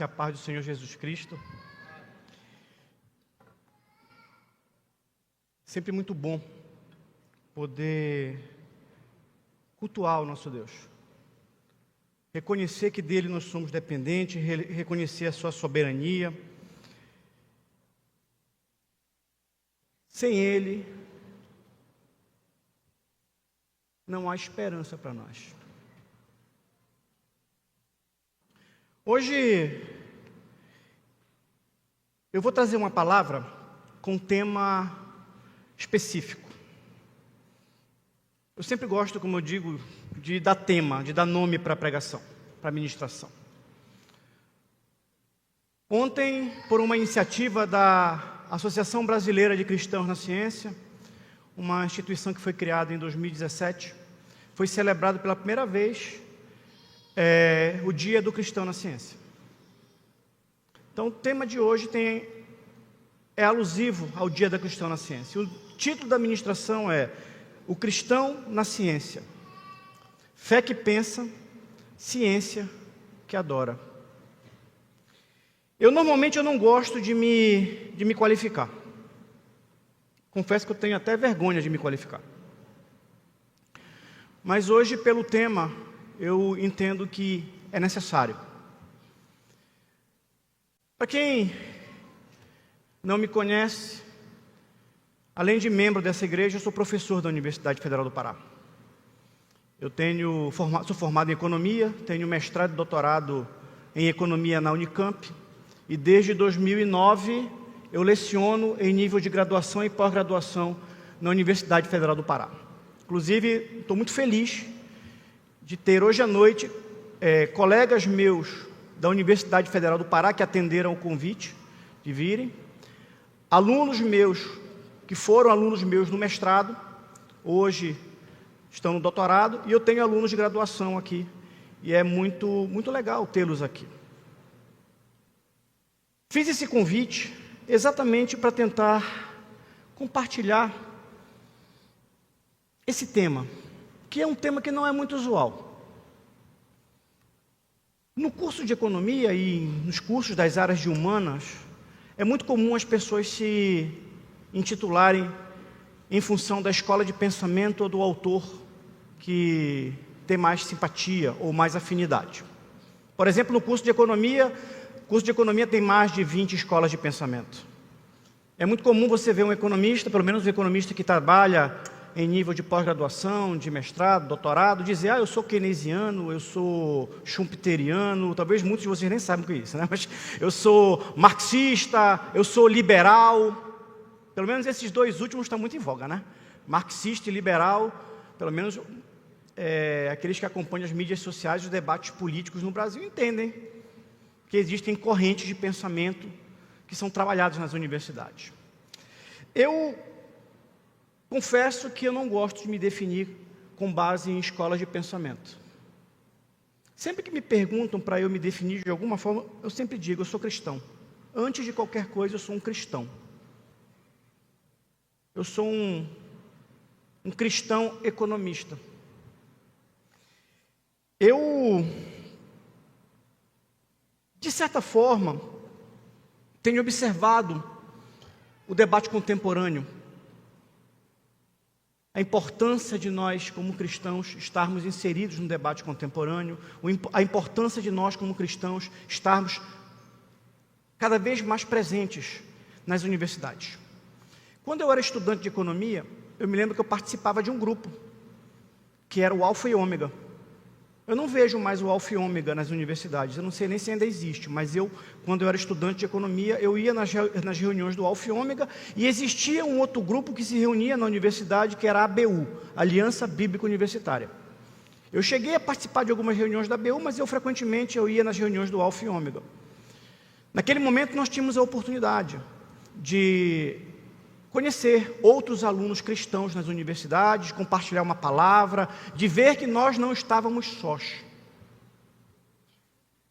A paz do Senhor Jesus Cristo. Sempre muito bom poder cultuar o nosso Deus. Reconhecer que dele nós somos dependentes, reconhecer a sua soberania. Sem ele, não há esperança para nós. Hoje, eu vou trazer uma palavra com um tema específico. Eu sempre gosto, como eu digo, de dar tema, de dar nome para a pregação, para a ministração. Ontem, por uma iniciativa da Associação Brasileira de Cristãos na Ciência, uma instituição que foi criada em 2017, foi celebrado pela primeira vez o Dia do Cristão na Ciência. Então, o tema de hoje é alusivo ao Dia do Cristão na Ciência. O título da ministração é O Cristão na Ciência. Fé que pensa, ciência que adora. Normalmente eu não gosto de me qualificar. Confesso que eu tenho até vergonha de me qualificar. Mas hoje, pelo tema, eu entendo que é necessário. Para quem não me conhece, além de membro dessa igreja, eu sou professor da Universidade Federal do Pará. Eu sou formado em economia, tenho mestrado e doutorado em economia na Unicamp, e desde 2009 eu leciono em nível de graduação e pós-graduação na Universidade Federal do Pará. Inclusive, estou muito feliz de ter hoje à noite colegas meus da Universidade Federal do Pará que atenderam o convite de virem, alunos meus que foram alunos meus no mestrado, hoje estão no doutorado, e eu tenho alunos de graduação aqui, e é muito, muito legal tê-los aqui. Fiz esse convite exatamente para tentar compartilhar esse tema, que é um tema que não é muito usual. No curso de economia e nos cursos das áreas de humanas, é muito comum as pessoas se intitularem em função da escola de pensamento ou do autor que tem mais simpatia ou mais afinidade. Por exemplo, no curso de economia tem mais de 20 escolas de pensamento. É muito comum você ver um economista, pelo menos um economista que trabalha em nível de pós-graduação, de mestrado, doutorado, dizer, eu sou keynesiano, eu sou schumpeteriano, talvez muitos de vocês nem saibam o que é isso, né? Mas eu sou marxista, eu sou liberal. Pelo menos esses dois últimos estão muito em voga, né? Marxista e liberal, pelo menos aqueles que acompanham as mídias sociais, os debates políticos no Brasil, entendem que existem correntes de pensamento que são trabalhadas nas universidades. Eu confesso que eu não gosto de me definir com base em escolas de pensamento. Sempre que me perguntam para eu me definir de alguma forma, eu sempre digo, eu sou cristão. Antes de qualquer coisa, eu sou um cristão. Eu sou um cristão economista. Eu, de certa forma, tenho observado o debate contemporâneo, a importância de nós, como cristãos, estarmos inseridos no debate contemporâneo, a importância de nós, como cristãos, estarmos cada vez mais presentes nas universidades. Quando eu era estudante de economia, eu me lembro que eu participava de um grupo, que era o Alfa e Ômega. Eu não vejo mais o Alfa e Ômega nas universidades, eu não sei nem se ainda existe, mas quando eu era estudante de economia, eu ia nas reuniões do Alfa e Ômega, e existia um outro grupo que se reunia na universidade, que era a ABU, Aliança Bíblica Universitária. Eu cheguei a participar de algumas reuniões da ABU, mas frequentemente eu ia nas reuniões do Alfa e Ômega. Naquele momento nós tínhamos a oportunidade de conhecer outros alunos cristãos nas universidades, compartilhar uma palavra, de ver que nós não estávamos sós.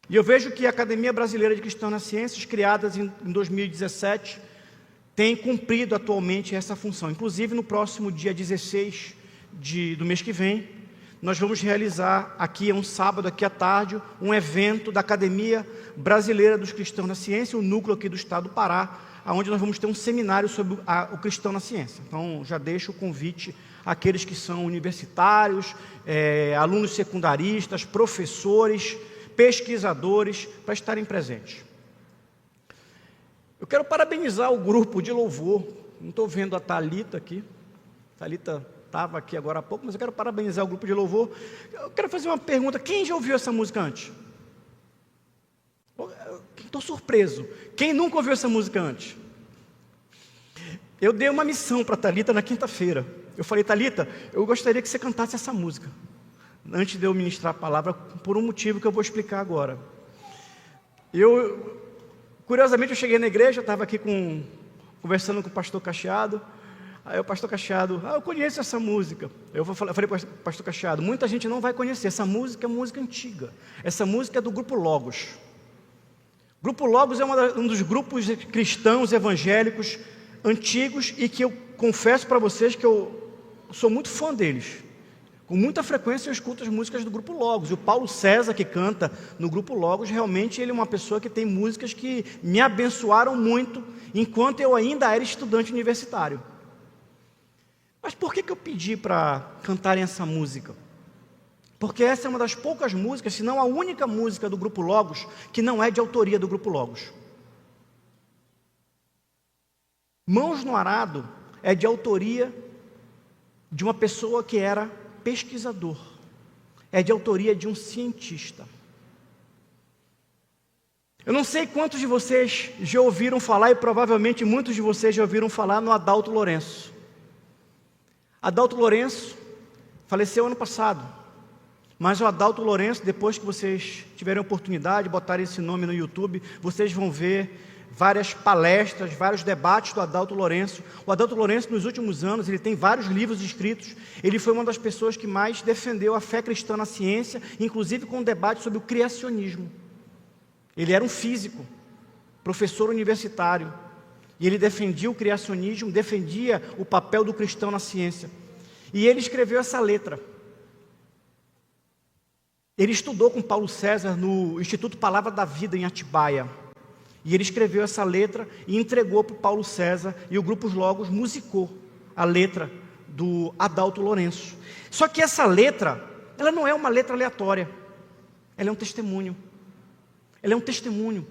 E eu vejo que a Academia Brasileira de Cristãos nas Ciências, criada em 2017, tem cumprido atualmente essa função. Inclusive, no próximo dia 16 do mês que vem, nós vamos realizar aqui, um sábado, aqui à tarde, um evento da Academia Brasileira dos Cristãos na Ciência, o núcleo aqui do estado do Pará, onde nós vamos ter um seminário sobre o cristão na ciência. Então, já deixo o convite àqueles que são universitários, alunos secundaristas, professores, pesquisadores, para estarem presentes. Eu quero parabenizar o grupo de louvor. Não estou vendo a Thalita aqui. Thalita estava aqui agora há pouco, mas eu quero parabenizar o grupo de louvor. Eu quero fazer uma pergunta: quem já ouviu essa música antes? Estou surpreso. Quem nunca ouviu essa música antes? Eu dei uma missão para a Thalita na quinta-feira. Eu falei: Thalita, eu gostaria que você cantasse essa música antes de eu ministrar a palavra, por um motivo que eu vou explicar agora. Curiosamente, eu cheguei na igreja, estava aqui conversando com o pastor Cacheado. Aí o pastor Cacheado: eu conheço essa música. Eu falei para o pastor Cacheado: muita gente não vai conhecer, essa música é música antiga. Essa música é do Grupo Logos. Grupo Logos é um dos grupos cristãos evangélicos antigos e que eu confesso para vocês que eu sou muito fã deles. Com muita frequência eu escuto as músicas do Grupo Logos. E o Paulo César, que canta no Grupo Logos, realmente ele é uma pessoa que tem músicas que me abençoaram muito enquanto eu ainda era estudante universitário. Mas por que eu pedi para cantarem essa música? Porque essa é uma das poucas músicas, se não a única música do Grupo Logos, que não é de autoria do Grupo Logos. Mãos no Arado é de autoria de uma pessoa que era pesquisador. É de autoria de um cientista. Eu não sei quantos de vocês já ouviram falar, e provavelmente muitos de vocês já ouviram falar no Adalto Lourenço. Adalto Lourenço faleceu ano passado. Mas o Adalto Lourenço, depois que vocês tiverem a oportunidade de botar esse nome no YouTube, vocês vão ver várias palestras, vários debates do Adalto Lourenço. O Adalto Lourenço, nos últimos anos, ele tem vários livros escritos. Ele foi uma das pessoas que mais defendeu a fé cristã na ciência, inclusive com um debate sobre o criacionismo. Ele era um físico, professor universitário, e ele defendia o criacionismo, defendia o papel do cristão na ciência. E ele escreveu essa letra. Ele estudou com Paulo César no Instituto Palavra da Vida, em Atibaia. E ele escreveu essa letra e entregou para o Paulo César, e o Grupo Logos musicou a letra do Adalto Lourenço. Só que essa letra, ela não é uma letra aleatória. Ela é um testemunho. Ela é um testemunho.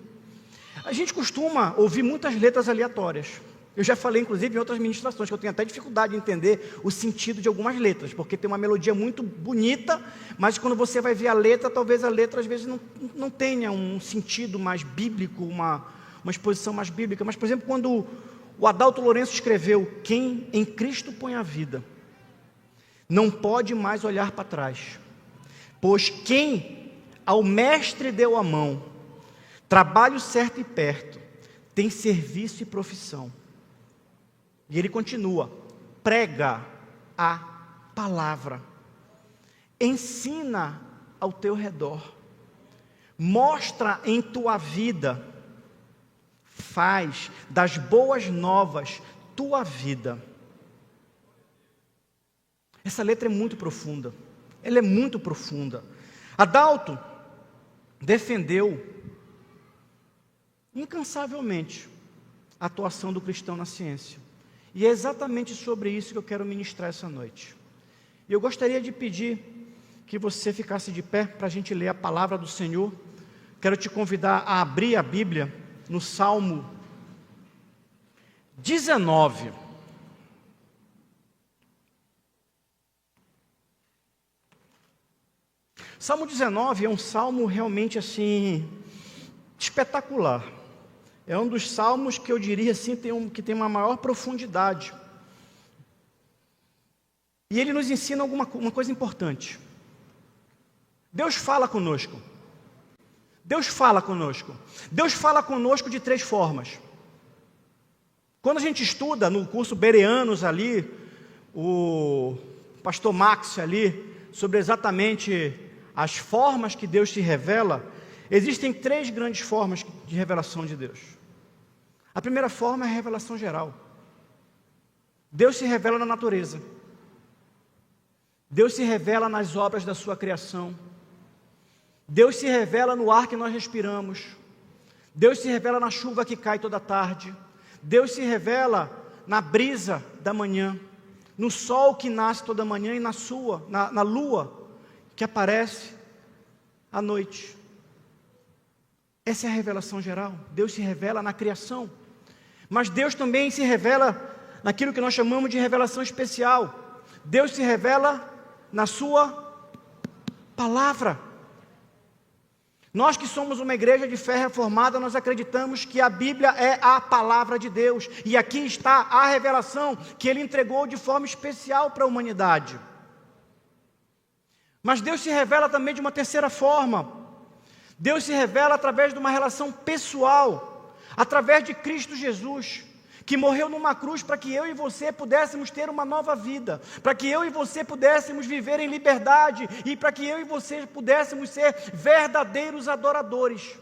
A gente costuma ouvir muitas letras aleatórias. Eu já falei, inclusive, em outras ministrações, que eu tenho até dificuldade de entender o sentido de algumas letras, porque tem uma melodia muito bonita, mas quando você vai ver a letra, talvez a letra, às vezes, não tenha um sentido mais bíblico, uma exposição mais bíblica. Mas, por exemplo, quando o Adalto Lourenço escreveu: quem em Cristo põe a vida, não pode mais olhar para trás, pois quem ao Mestre deu a mão, trabalho certo e perto, tem serviço e profissão. E ele continua: prega a palavra, ensina ao teu redor, mostra em tua vida, faz das boas novas tua vida. Essa letra é muito profunda, ela é muito profunda. Adalto defendeu incansavelmente a atuação do cristão na ciência. E é exatamente sobre isso que eu quero ministrar essa noite. E eu gostaria de pedir que você ficasse de pé para a gente ler a palavra do Senhor. Quero te convidar a abrir a Bíblia no Salmo 19. Salmo 19 é um salmo realmente assim espetacular. É um dos salmos que eu diria assim que tem uma maior profundidade. E ele nos ensina uma coisa importante. Deus fala conosco. Deus fala conosco. Deus fala conosco de 3 formas. Quando a gente estuda no curso Bereanos ali, o pastor Max ali, sobre exatamente as formas que Deus se revela, existem 3 grandes formas de revelação de Deus. A primeira forma é a revelação geral. Deus se revela na natureza. Deus se revela nas obras da sua criação. Deus se revela no ar que nós respiramos. Deus se revela na chuva que cai toda tarde. Deus se revela na brisa da manhã, no sol que nasce toda manhã e na lua que aparece à noite. Essa é a revelação geral. Deus se revela na criação. Mas Deus também se revela naquilo que nós chamamos de revelação especial. Deus se revela na sua palavra. Nós que somos uma igreja de fé reformada, nós acreditamos que a Bíblia é a palavra de Deus. E aqui está a revelação que Ele entregou de forma especial para a humanidade. Mas Deus se revela também de uma terceira forma. Deus se revela através de uma relação pessoal, através de Cristo Jesus, que morreu numa cruz para que eu e você pudéssemos ter uma nova vida, para que eu e você pudéssemos viver em liberdade e para que eu e você pudéssemos ser verdadeiros adoradores,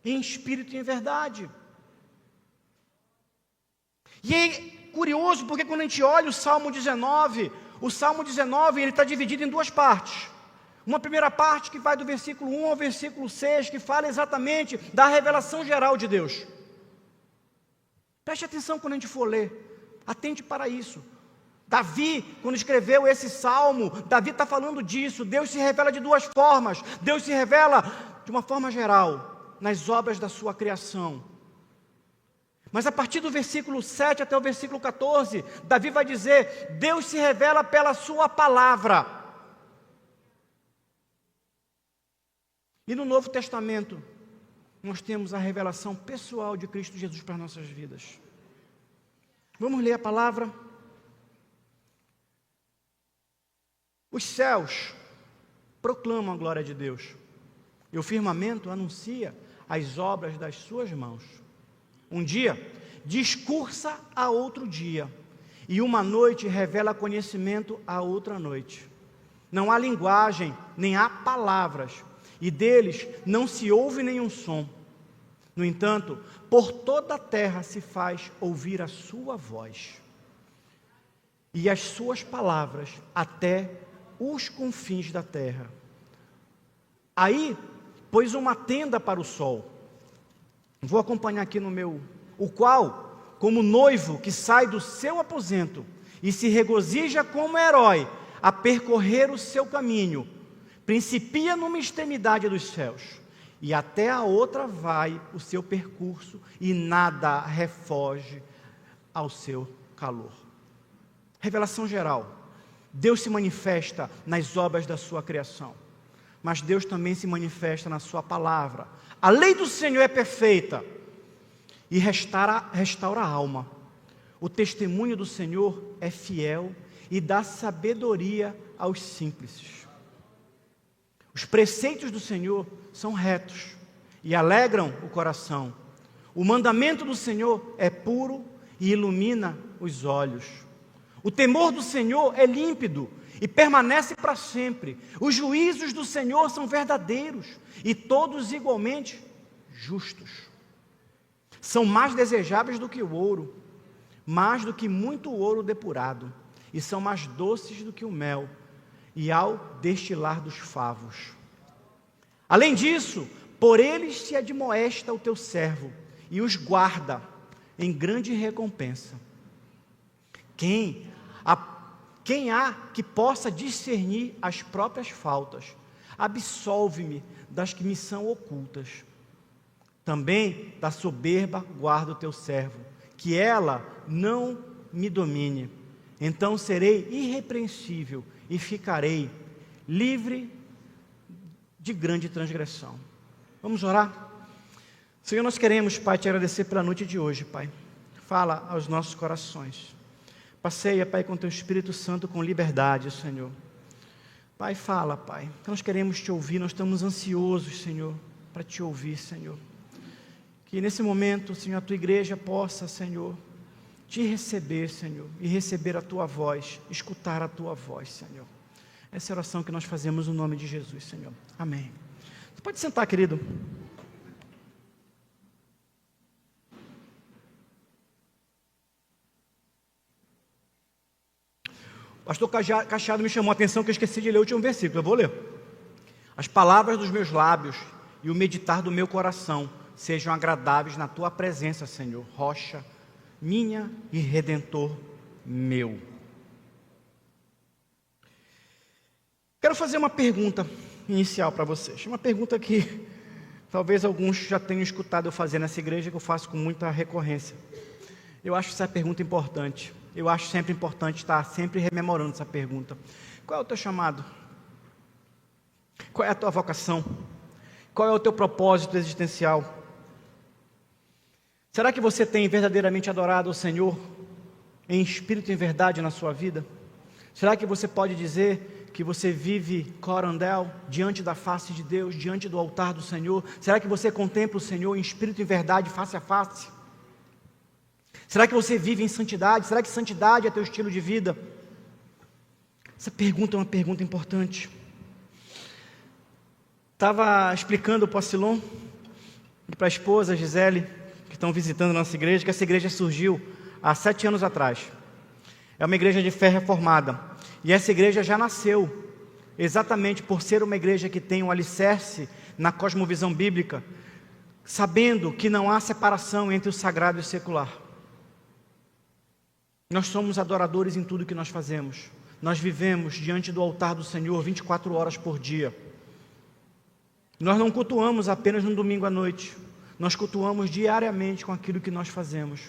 em espírito e em verdade. E é curioso porque quando a gente olha o Salmo 19 ele está dividido em duas partes. Uma primeira parte que vai do versículo 1 ao versículo 6, que fala exatamente da revelação geral de Deus. Preste atenção quando a gente for ler, atente para isso. Davi, quando escreveu esse salmo, Davi está falando disso. Deus se revela de duas formas. Deus se revela de uma forma geral, nas obras da sua criação. Mas a partir do versículo 7 até o versículo 14, Davi vai dizer: Deus se revela pela sua palavra. E no Novo Testamento, nós temos a revelação pessoal de Cristo Jesus para as nossas vidas. Vamos ler a palavra. Os céus proclamam a glória de Deus, e o firmamento anuncia as obras das suas mãos. Um dia discursa a outro dia, e uma noite revela conhecimento a outra noite. Não há linguagem, nem há palavras, e deles não se ouve nenhum som. No entanto, por toda a terra se faz ouvir a sua voz, e as suas palavras até os confins da terra. Aí pôs uma tenda para o sol. Vou acompanhar aqui no meu. O qual, como noivo que sai do seu aposento e se regozija como herói a percorrer o seu caminho, principia numa extremidade dos céus, e até a outra vai o seu percurso, e nada refoge ao seu calor. Revelação geral. Deus se manifesta nas obras da sua criação, mas Deus também se manifesta na sua palavra. A lei do Senhor é perfeita e restaura a alma. O testemunho do Senhor é fiel e dá sabedoria aos simples. Os preceitos do Senhor são retos e alegram o coração. O mandamento do Senhor é puro e ilumina os olhos. O temor do Senhor é límpido e permanece para sempre. Os juízos do Senhor são verdadeiros e todos igualmente justos. São mais desejáveis do que o ouro, mais do que muito ouro depurado, e são mais doces do que o mel, e ao destilar dos favos. Além disso, por eles se admoesta o teu servo, e os guarda em grande recompensa. Quem há que possa discernir as próprias faltas? Absolve-me das que me são ocultas. Também da soberba guarda o teu servo, que ela não me domine. Então serei irrepreensível e ficarei livre de grande transgressão. Vamos orar? Senhor, nós queremos, Pai, te agradecer pela noite de hoje, Pai. Fala aos nossos corações. Passeia, Pai, com teu Espírito Santo com liberdade, Senhor. Pai, fala, Pai. Nós queremos te ouvir, nós estamos ansiosos, Senhor, para te ouvir, Senhor. Que nesse momento, Senhor, a tua igreja possa, Senhor, te receber, Senhor, e receber a tua voz, escutar a tua voz, Senhor. Essa é a oração que nós fazemos no nome de Jesus, Senhor. Amém. Você pode sentar, querido. pastor Cacheado me chamou a atenção que eu esqueci de ler o último versículo, eu vou ler. As palavras dos meus lábios e o meditar do meu coração sejam agradáveis na tua presença, Senhor, rocha minha e redentor meu. Quero fazer uma pergunta inicial para vocês, uma pergunta que talvez alguns já tenham escutado eu fazer nessa igreja, que eu faço com muita recorrência. Eu acho essa pergunta importante. Eu acho sempre importante estar sempre rememorando essa pergunta. Qual é o teu chamado? Qual é a tua vocação? Qual é o teu propósito existencial? Será que você tem verdadeiramente adorado o Senhor em espírito e em verdade na sua vida? Será que você pode dizer que você vive corandel diante da face de Deus, diante do altar do Senhor? Será que você contempla o Senhor em espírito e em verdade, face a face? Será que você vive em santidade? Será que santidade é teu estilo de vida? Essa pergunta é uma pergunta importante. Estava explicando para o Silon e para a esposa Gisele, que estão visitando a nossa igreja, que essa igreja surgiu há 7 anos atrás. É uma igreja de fé reformada. E essa igreja já nasceu exatamente por ser uma igreja que tem um alicerce na cosmovisão bíblica, sabendo que não há separação entre o sagrado e o secular. Nós somos adoradores em tudo que nós fazemos. Nós vivemos diante do altar do Senhor 24 horas por dia. Nós não cultuamos apenas no domingo à noite. Nós cultuamos diariamente com aquilo que nós fazemos,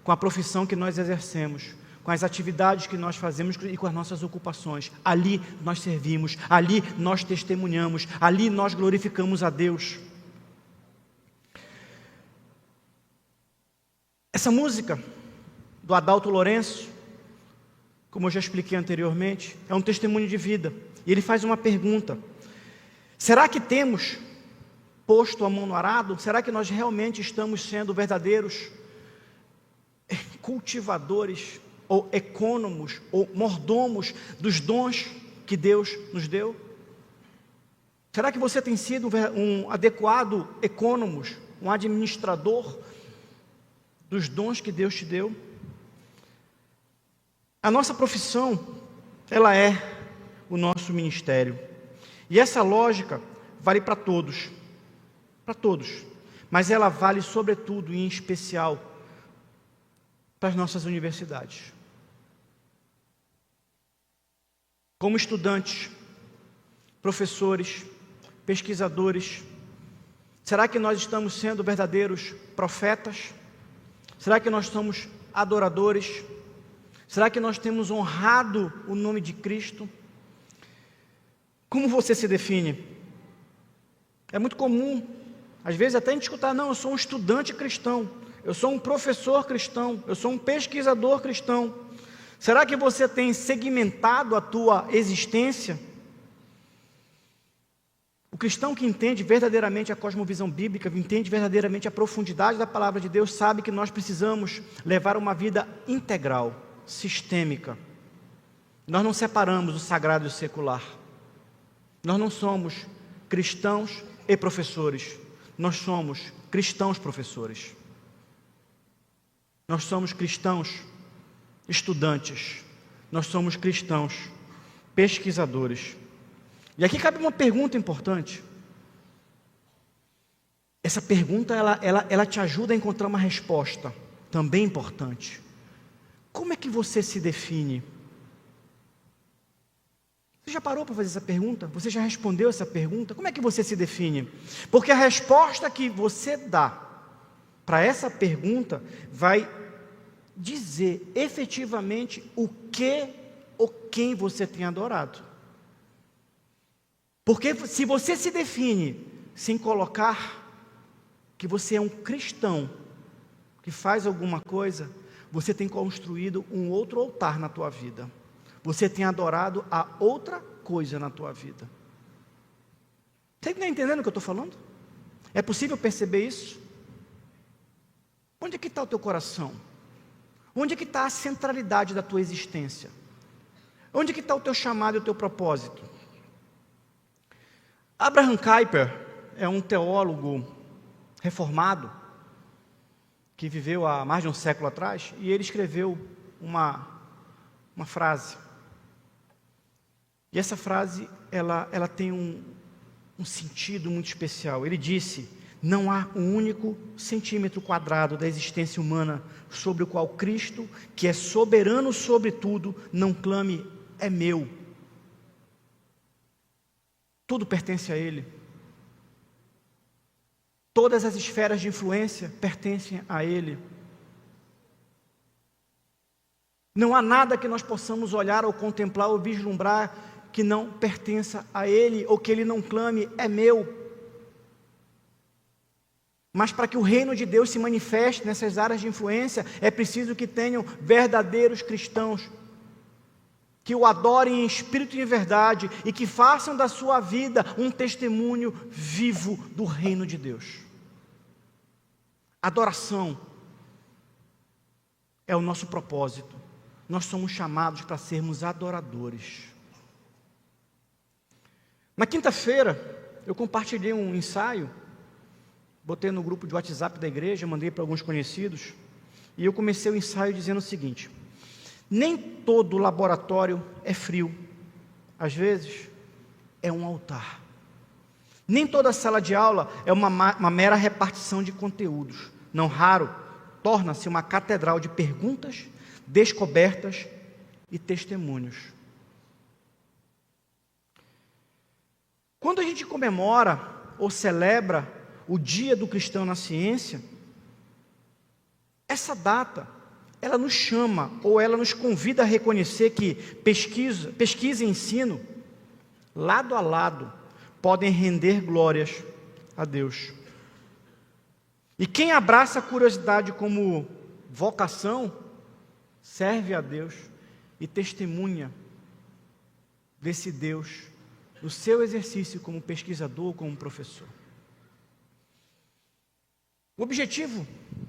com a profissão que nós exercemos, com as atividades que nós fazemos e com as nossas ocupações. Ali nós servimos, ali nós testemunhamos, ali nós glorificamos a Deus. Essa música do Adalto Lourenço, como eu já expliquei anteriormente, é um testemunho de vida. E ele faz uma pergunta: será que temos posto a mão no arado? Será que nós realmente estamos sendo verdadeiros cultivadores, ou ecônomos, ou mordomos dos dons que Deus nos deu? Será que você tem sido um adequado ecônomos, um administrador dos dons que Deus te deu? A nossa profissão, ela é o nosso ministério. E essa lógica vale para todos, mas ela vale sobretudo e em especial para as nossas universidades. Como estudantes, professores, pesquisadores, será que nós estamos sendo verdadeiros profetas? Será que nós somos adoradores? Será que nós temos honrado o nome de Cristo? Como você se define? É muito comum, às vezes até a gente escutar: não, eu sou um estudante cristão, eu sou um professor cristão, eu sou um pesquisador cristão. Será que você tem segmentado a tua existência? O cristão que entende verdadeiramente a cosmovisão bíblica, entende verdadeiramente a profundidade da palavra de Deus, sabe que nós precisamos levar uma vida integral, sistêmica. Nós não separamos o sagrado e o secular. Nós não somos cristãos e professores. Nós somos cristãos professores. Nós somos cristãos estudantes. Nós somos cristãos pesquisadores. E aqui cabe uma pergunta importante. Essa pergunta ela te ajuda a encontrar uma resposta também importante. Como é que você se define? Você já parou para fazer essa pergunta? Você já respondeu essa pergunta? Como é que você se define? Porque a resposta que você dá para essa pergunta vai dizer efetivamente o que ou quem você tem adorado. Porque se você se define sem colocar que você é um cristão que faz alguma coisa, você tem construído um outro altar na tua vida. Você tem adorado a outra coisa na tua vida. Você está entendendo o que eu estou falando? É possível perceber isso? Onde é que está o teu coração? Onde é que está a centralidade da tua existência? Onde é que está o teu chamado e o teu propósito? Abraham Kuyper é um teólogo reformado que viveu há mais de um século atrás, e ele escreveu uma frase E essa frase, ela tem um sentido muito especial. Ele disse: não há um único centímetro quadrado da existência humana sobre o qual Cristo, que é soberano sobre tudo, não clame, é meu. Tudo pertence a Ele. Todas as esferas de influência pertencem a Ele. Não há nada que nós possamos olhar ou contemplar ou vislumbrar que não pertença a Ele, ou que Ele não clame, é meu. Mas para que o reino de Deus se manifeste nessas áreas de influência, é preciso que tenham verdadeiros cristãos, que o adorem em espírito e em verdade, e que façam da sua vida um testemunho vivo do reino de Deus. Adoração é o nosso propósito. Nós somos chamados para sermos adoradores. Na quinta-feira, eu compartilhei um ensaio, botei no grupo de WhatsApp da igreja, mandei para alguns conhecidos, e eu comecei o ensaio dizendo o seguinte: nem todo laboratório é frio, às vezes é um altar. Nem toda sala de aula é uma mera repartição de conteúdos, não raro torna-se uma catedral de perguntas, descobertas e testemunhos. Quando a gente comemora ou celebra o Dia do Cristão na Ciência, essa data, ela nos chama, ou ela nos convida a reconhecer que pesquisa e ensino, lado a lado, podem render glórias a Deus. E quem abraça a curiosidade como vocação, serve a Deus e testemunha desse Deus no seu exercício como pesquisador, como professor. O objetivo,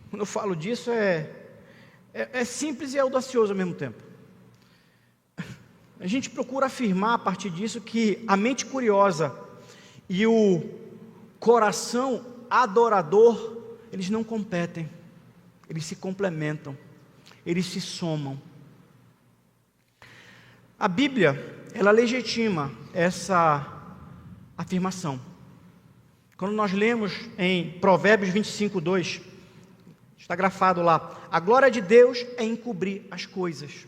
quando eu falo disso, é simples e audacioso ao mesmo tempo. A gente procura afirmar a partir disso que a mente curiosa e o coração adorador, eles não competem, eles se complementam, eles se somam. A Bíblia, ela legitima essa afirmação. Quando nós lemos em Provérbios 25:2, está grafado lá: a glória de Deus é encobrir as coisas,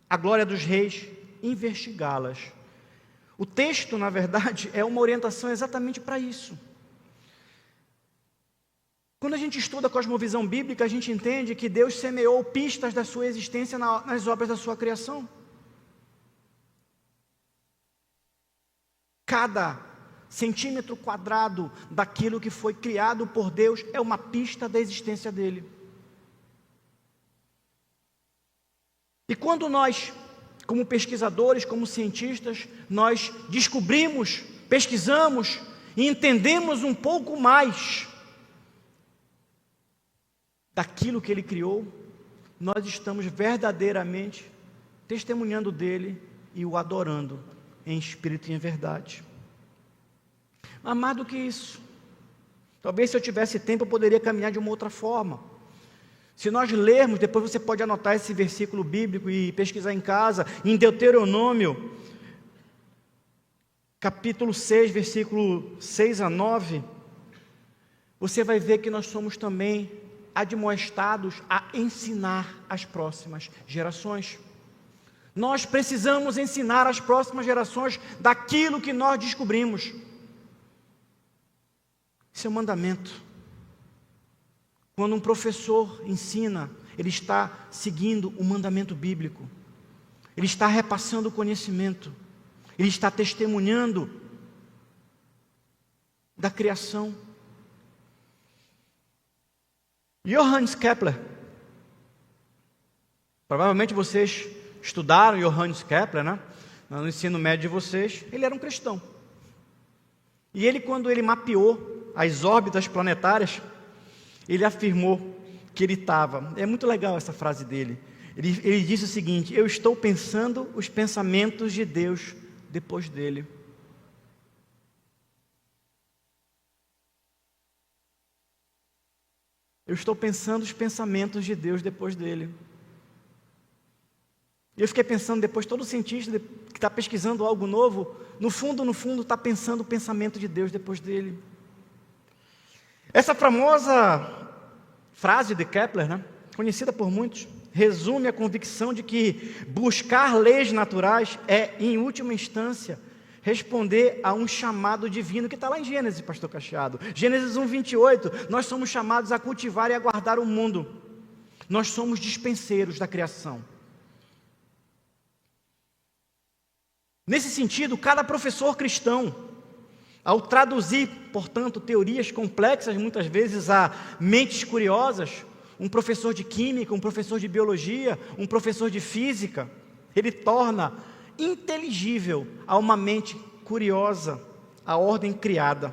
a glória dos reis, investigá-las. O texto, na verdade, é uma orientação exatamente para isso. Quando a gente estuda a cosmovisão bíblica, a gente entende que Deus semeou pistas da sua existência nas obras da sua criação. Cada centímetro quadrado daquilo que foi criado por Deus é uma pista da existência dele. E quando nós, como pesquisadores, como cientistas, nós descobrimos, pesquisamos e entendemos um pouco mais daquilo que Ele criou, nós estamos verdadeiramente testemunhando dele e o adorando em espírito e em verdade. Mas mais do que isso, talvez se eu tivesse tempo eu poderia caminhar de uma outra forma. Se nós lermos, depois você pode anotar esse versículo bíblico e pesquisar em casa, em Deuteronômio, capítulo 6, versículo 6 a 9, você vai ver que nós somos também admoestados a ensinar as próximas gerações. Nós precisamos ensinar as próximas gerações daquilo que nós descobrimos. Esse é um mandamento. Quando um professor ensina, ele está seguindo o mandamento bíblico. Ele está repassando o conhecimento. Ele está testemunhando da criação. Johannes Kepler. Provavelmente vocês estudaram Johannes Kepler, né? No ensino médio de vocês. Ele era um cristão. E ele, quando ele mapeou as órbitas planetárias, ele afirmou que ele estava... É muito legal essa frase dele. Ele disse o seguinte: eu estou pensando os pensamentos de Deus depois dele. Eu estou pensando os pensamentos de Deus depois dele. E eu fiquei pensando depois, todo cientista que está pesquisando algo novo, no fundo, está pensando o pensamento de Deus depois dele. Essa famosa frase de Kepler, né, conhecida por muitos, resume a convicção de que buscar leis naturais é, em última instância, responder a um chamado divino, que está lá em Gênesis, pastor Cacheado. Gênesis 1:28, nós somos chamados a cultivar e a guardar o mundo. Nós somos dispenseiros da criação. Nesse sentido, cada professor cristão, ao traduzir, portanto, teorias complexas, muitas vezes a mentes curiosas, um professor de química, um professor de biologia, um professor de física, ele torna inteligível a uma mente curiosa a ordem criada.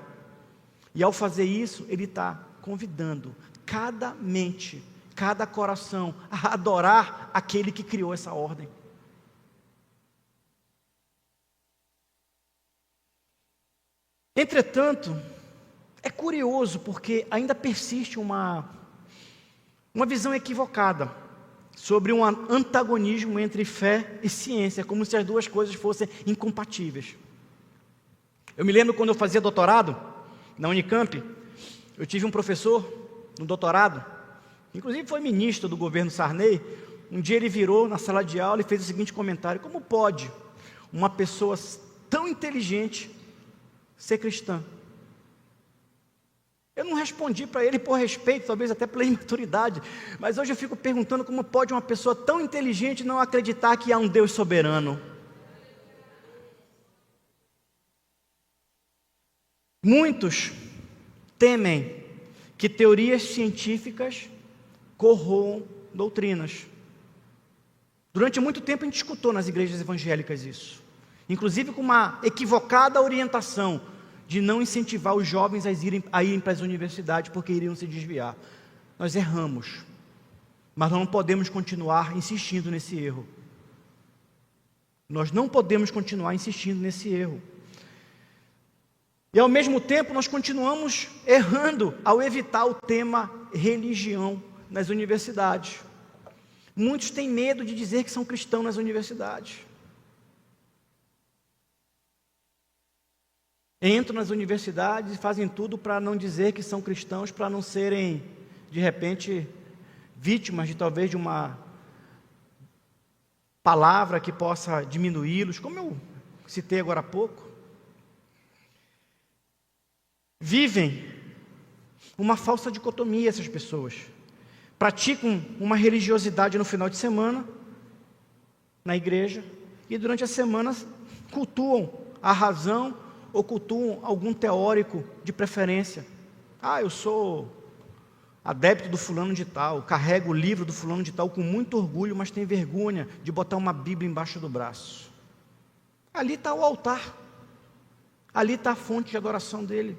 E ao fazer isso, ele está convidando cada mente, cada coração a adorar aquele que criou essa ordem. Entretanto, é curioso porque ainda persiste uma visão equivocada sobre um antagonismo entre fé e ciência, como se as duas coisas fossem incompatíveis. Eu me lembro quando eu fazia doutorado na Unicamp, eu tive um professor no doutorado, inclusive foi ministro do governo Sarney. Um dia ele virou na sala de aula e fez o seguinte comentário: como pode uma pessoa tão inteligente ser cristã? Eu não respondi para ele por respeito, talvez até pela imaturidade, mas hoje eu fico perguntando como pode uma pessoa tão inteligente não acreditar que há um Deus soberano. Muitos temem que teorias científicas corroam doutrinas. Durante muito tempo a gente escutou nas igrejas evangélicas isso, inclusive com uma equivocada orientação de não incentivar os jovens a irem para as universidades, porque iriam se desviar. Nós erramos, mas não podemos continuar insistindo nesse erro. Nós não podemos continuar insistindo nesse erro. E ao mesmo tempo nós continuamos errando ao evitar o tema religião nas universidades. Muitos têm medo de dizer que são cristãos nas universidades. Entram nas universidades e fazem tudo para não dizer que são cristãos, para não serem, de repente, vítimas de talvez de uma palavra que possa diminuí-los, como eu citei agora há pouco. Vivem uma falsa dicotomia essas pessoas. Praticam uma religiosidade no final de semana, na igreja, e durante a semana cultuam a razão, ou cultuam algum teórico de preferência. Eu sou adepto do fulano de tal, carrego o livro do fulano de tal com muito orgulho, mas tenho vergonha de botar uma Bíblia embaixo do braço. Ali está o altar, ali está a fonte de adoração dele.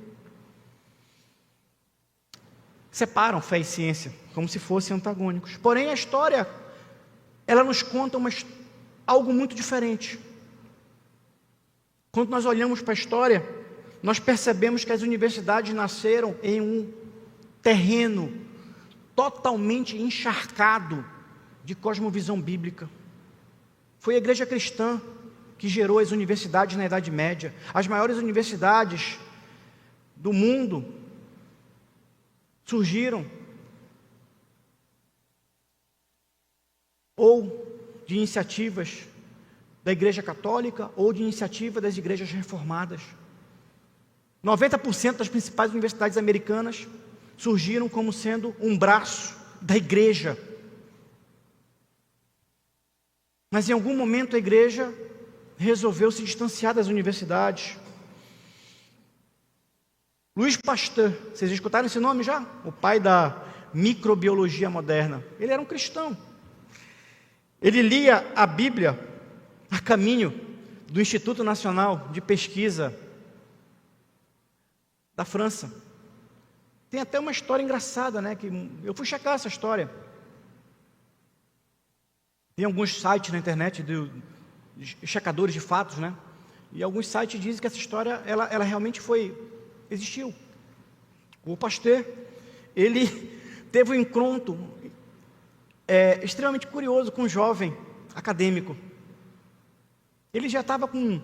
Separam fé e ciência, como se fossem antagônicos. Porém, a história, ela nos conta algo muito diferente. Quando nós olhamos para a história, nós percebemos que as universidades nasceram em um terreno totalmente encharcado de cosmovisão bíblica. Foi a igreja cristã que gerou as universidades na Idade Média. As maiores universidades do mundo surgiram ou de iniciativas da Igreja Católica ou de iniciativa das igrejas reformadas. 90% das principais universidades americanas surgiram como sendo um braço da igreja. Mas em algum momento a igreja resolveu se distanciar das universidades. Louis Pasteur, vocês escutaram esse nome já? O pai da microbiologia moderna. Ele era um cristão. Ele lia a Bíblia a caminho do Instituto Nacional de Pesquisa da França. Tem até uma história engraçada, né? Que eu fui checar essa história. Tem alguns sites na internet de checadores de fatos, né? E alguns sites dizem que essa história, ela realmente existiu. O Pasteur, ele teve um encontro extremamente curioso com um jovem acadêmico. Ele já estava com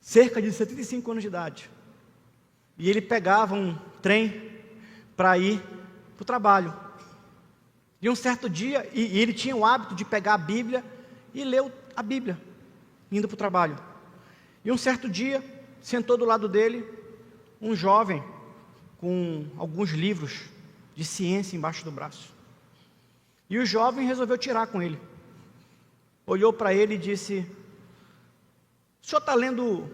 cerca de 75 anos de idade. E ele pegava um trem para ir para o trabalho. E um certo dia, e ele tinha o hábito de pegar a Bíblia e ler a Bíblia, indo para o trabalho. E um certo dia, sentou do lado dele um jovem com alguns livros de ciência embaixo do braço. E o jovem resolveu tirar com ele. Olhou para ele e disse: o senhor está lendo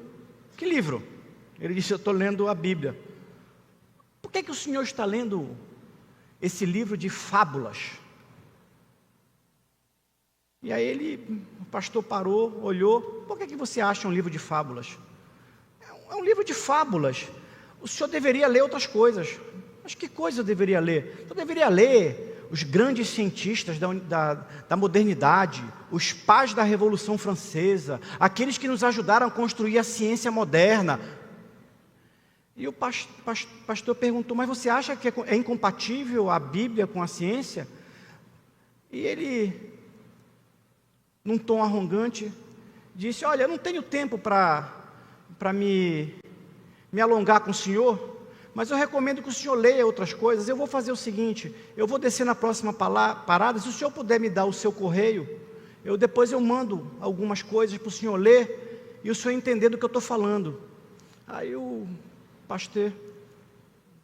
que livro? Ele disse: eu estou lendo a Bíblia. Por que o senhor está lendo esse livro de fábulas? E aí o pastor parou, olhou: por que você acha um livro de fábulas? É um livro de fábulas. O senhor deveria ler outras coisas. Mas que coisa eu deveria ler? Eu deveria ler os grandes cientistas da modernidade, os pais da Revolução Francesa, aqueles que nos ajudaram a construir a ciência moderna. E o pastor perguntou: mas você acha que é incompatível a Bíblia com a ciência? E ele, num tom arrogante, disse: olha, eu não tenho tempo para me alongar com o senhor, mas eu recomendo que o senhor leia outras coisas. Eu vou fazer o seguinte: eu vou descer na próxima parada, se o senhor puder me dar o seu correio, depois eu mando algumas coisas para o senhor ler, e o senhor entender do que eu estou falando. Aí o pastor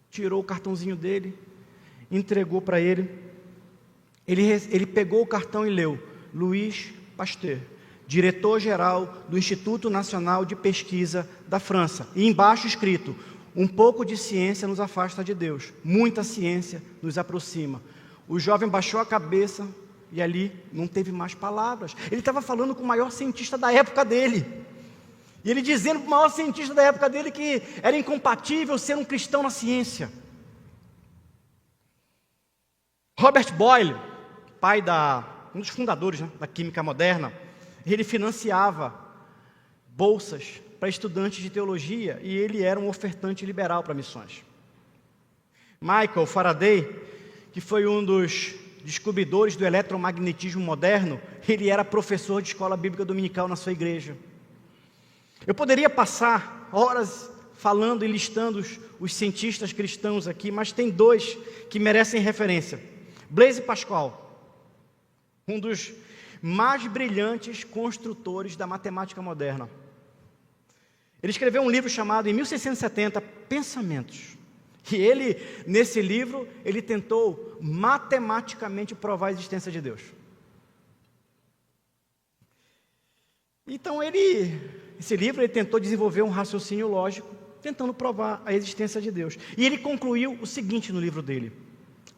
tirou o cartãozinho dele, entregou para ele. Ele pegou o cartão e leu: Louis Pasteur, diretor-geral do Instituto Nacional de Pesquisa da França. E embaixo escrito: um pouco de ciência nos afasta de Deus, muita ciência nos aproxima. O jovem baixou a cabeça e ali não teve mais palavras. Ele estava falando com o maior cientista da época dele. E ele dizendo para o maior cientista da época dele que era incompatível ser um cristão na ciência. Robert Boyle, um dos fundadores, né, da química moderna, ele financiava bolsas para estudantes de teologia e ele era um ofertante liberal para missões. Michael Faraday, que foi um dos descobridores do eletromagnetismo moderno, ele era professor de escola bíblica dominical na sua igreja. Eu poderia passar horas falando e listando os cientistas cristãos aqui, mas tem dois que merecem referência. Blaise Pascal, um dos mais brilhantes construtores da matemática moderna. Ele escreveu um livro chamado, em 1670, Pensamentos. E ele, nesse livro, ele tentou matematicamente provar a existência de Deus. Então esse livro ele tentou desenvolver um raciocínio lógico, tentando provar a existência de Deus. E ele concluiu o seguinte no livro dele: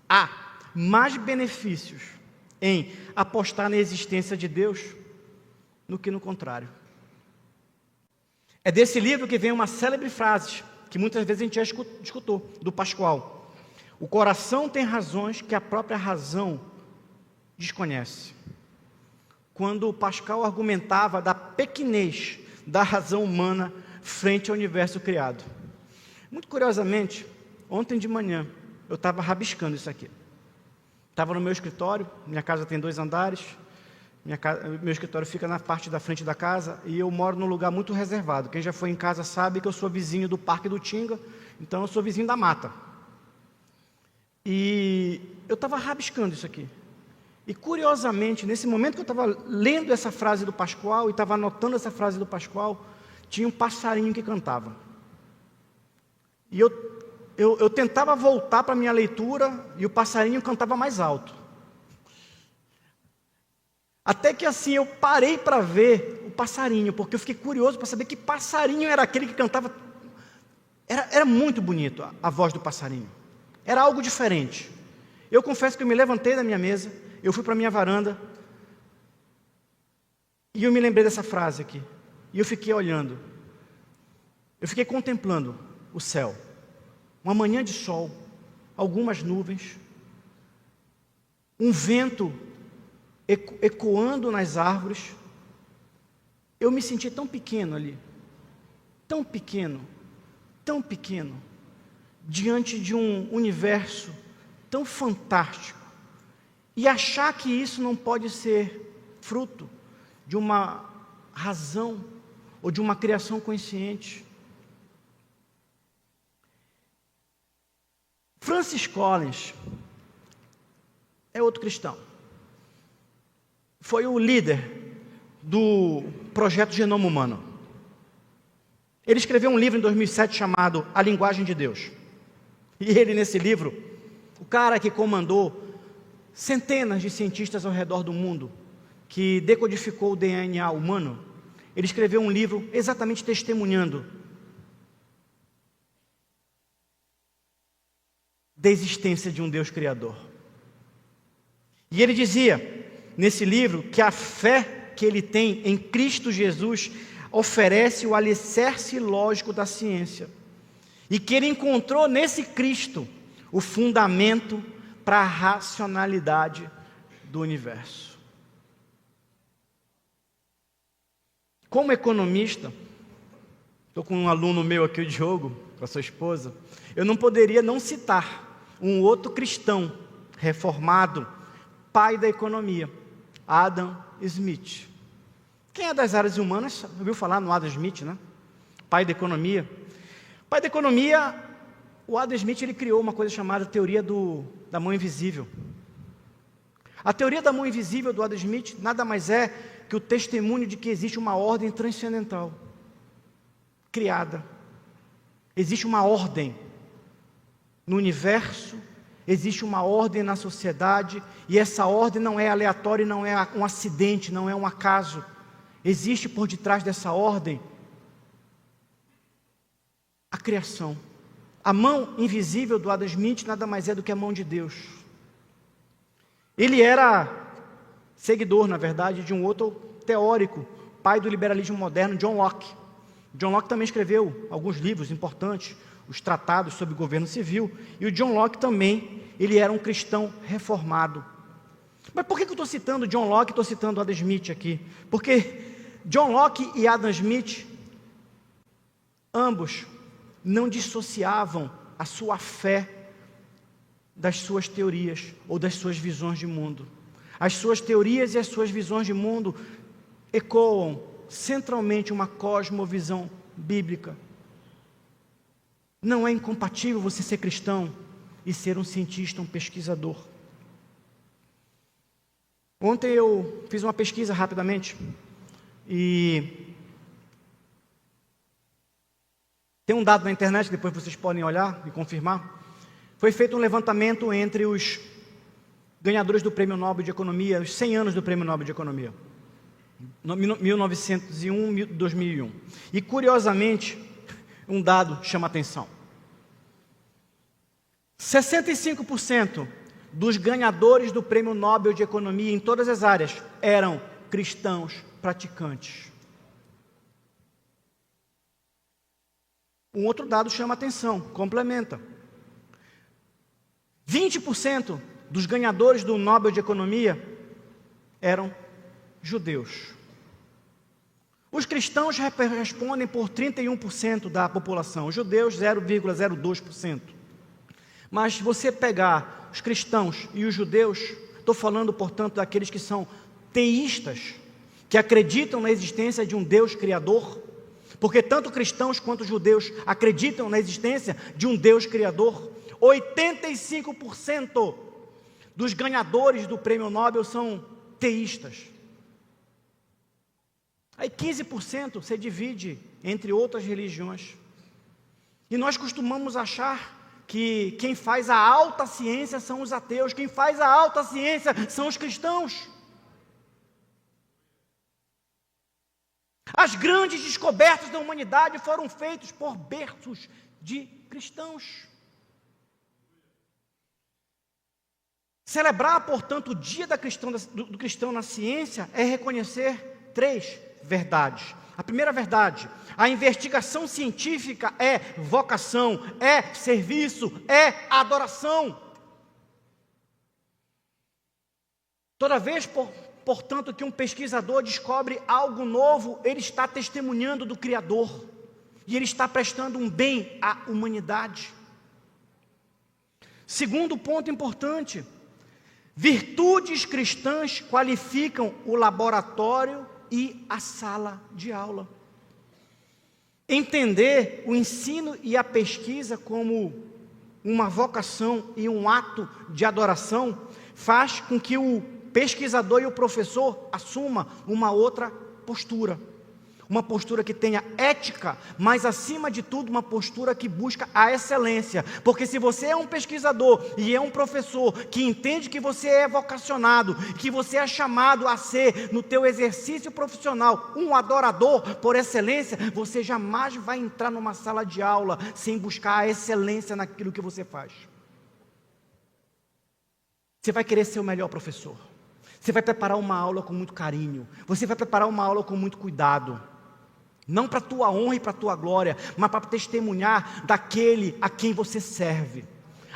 há mais benefícios em apostar na existência de Deus do que no contrário. É desse livro que vem uma célebre frase, que muitas vezes a gente já escutou, do Pascal: o coração tem razões que a própria razão desconhece. Quando Pascal argumentava da pequenez da razão humana frente ao universo criado. Muito curiosamente, ontem de manhã, eu estava rabiscando isso aqui. Estava no meu escritório, minha casa tem 2 andares, meu escritório fica na parte da frente da casa, e eu moro num lugar muito reservado. Quem já foi em casa sabe que eu sou vizinho do Parque do Tinga, então eu sou vizinho da mata. E eu estava rabiscando isso aqui. E curiosamente, nesse momento que eu estava lendo essa frase do Pascal e estava anotando essa frase do Pascal, tinha um passarinho que cantava. E eu tentava voltar para a minha leitura e o passarinho cantava mais alto. Até que assim eu parei para ver o passarinho, porque eu fiquei curioso para saber que passarinho era aquele que cantava. Era muito bonito a voz do passarinho. Era algo diferente. Eu confesso que eu me levantei da minha mesa, eu fui para a minha varanda e eu me lembrei dessa frase aqui. E eu fiquei olhando. Eu fiquei contemplando o céu. Uma manhã de sol, algumas nuvens, um vento ecoando nas árvores. Eu me senti tão pequeno ali, tão pequeno, diante de um universo tão fantástico. E achar que isso não pode ser fruto de uma razão ou de uma criação consciente. Francis Collins é outro cristão. Foi o líder do projeto Genoma Humano. Ele escreveu um livro em 2007 chamado A Linguagem de Deus. E ele, nesse livro, o cara que comandou centenas de cientistas ao redor do mundo, que decodificou o DNA humano, ele escreveu um livro exatamente testemunhando da existência de um Deus Criador. E ele dizia, nesse livro, que a fé que ele tem em Cristo Jesus oferece o alicerce lógico da ciência. E que ele encontrou nesse Cristo o fundamento para a racionalidade do universo. Como economista, estou com um aluno meu aqui, o Diogo, com a sua esposa, eu não poderia não citar um outro cristão reformado, pai da economia, Adam Smith. Quem é das áreas humanas ouviu falar no Adam Smith, né? Pai da economia. Pai da economia, o Adam Smith, ele criou uma coisa chamada teoria da mão invisível. A teoria da mão invisível do Adam Smith nada mais é que o testemunho de que existe uma ordem transcendental criada. Existe uma ordem no universo, existe uma ordem na sociedade, e essa ordem não é aleatória, não é um acidente, não é um acaso. Existe por detrás dessa ordem a criação. A mão invisível do Adam Smith nada mais é do que a mão de Deus. Ele era seguidor, na verdade, de um outro teórico, pai do liberalismo moderno, John Locke. John Locke também escreveu alguns livros importantes, os tratados sobre governo civil, e o John Locke também, ele era um cristão reformado. Mas por que eu estou citando John Locke e estou citando Adam Smith aqui? Porque John Locke e Adam Smith, ambos, não dissociavam a sua fé das suas teorias ou das suas visões de mundo. As suas teorias e as suas visões de mundo ecoam centralmente uma cosmovisão bíblica. Não é incompatível você ser cristão e ser um cientista, um pesquisador. Ontem eu fiz uma pesquisa rapidamente e tem um dado na internet, depois vocês podem olhar e confirmar. Foi feito um levantamento entre os ganhadores do Prêmio Nobel de Economia, os 100 anos do Prêmio Nobel de Economia, 1901 e 2001. E, curiosamente, um dado chama a atenção. 65% dos ganhadores do Prêmio Nobel de Economia em todas as áreas eram cristãos praticantes. Um outro dado chama a atenção, complementa. 20% dos ganhadores do Nobel de Economia eram judeus. Os cristãos respondem por 31% da população, os judeus 0,02%. Mas se você pegar os cristãos e os judeus, estou falando, portanto, daqueles que são teístas, que acreditam na existência de um Deus Criador, porque tanto cristãos quanto judeus acreditam na existência de um Deus Criador. 85% dos ganhadores do Prêmio Nobel são teístas. Aí 15% se divide entre outras religiões. E nós costumamos achar que quem faz a alta ciência são os ateus, quem faz a alta ciência são os cristãos. As grandes descobertas da humanidade foram feitas por berços de cristãos. Celebrar, portanto, o dia do cristão na ciência é reconhecer 3 verdades. A primeira verdade: a investigação científica é vocação, é serviço, é adoração. Toda vez, portanto, que um pesquisador descobre algo novo, ele está testemunhando do Criador, e ele está prestando um bem à humanidade. Segundo ponto importante: virtudes cristãs qualificam o laboratório ir à sala de aula. Entender o ensino e a pesquisa como uma vocação e um ato de adoração faz com que o pesquisador e o professor assuma uma outra postura. Uma postura que tenha ética, mas acima de tudo uma postura que busca a excelência. Porque se você é um pesquisador e é um professor que entende que você é vocacionado, que você é chamado a ser, no teu exercício profissional, um adorador por excelência, você jamais vai entrar numa sala de aula sem buscar a excelência naquilo que você faz. Você vai querer ser o melhor professor. Você vai preparar uma aula com muito carinho. Você vai preparar uma aula com muito cuidado. Não para a tua honra e para a tua glória, mas para testemunhar daquele a quem você serve.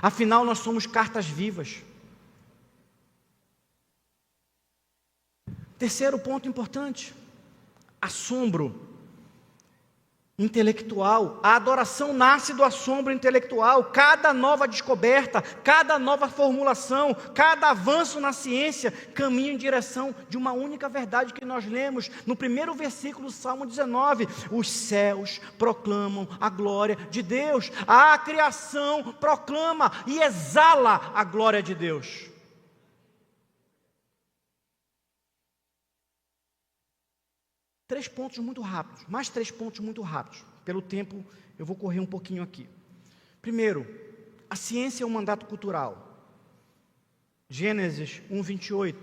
Afinal, nós somos cartas vivas. Terceiro ponto importante: assombro intelectual. A adoração nasce do assombro intelectual. Cada nova descoberta, cada nova formulação, cada avanço na ciência caminha em direção de uma única verdade que nós lemos no primeiro versículo do Salmo 19: os céus proclamam a glória de Deus, a criação proclama e exala a glória de Deus. Três pontos muito rápidos, mais 3 pontos muito rápidos. Pelo tempo, eu vou correr um pouquinho aqui. Primeiro, a ciência é um mandato cultural. Gênesis 1:28.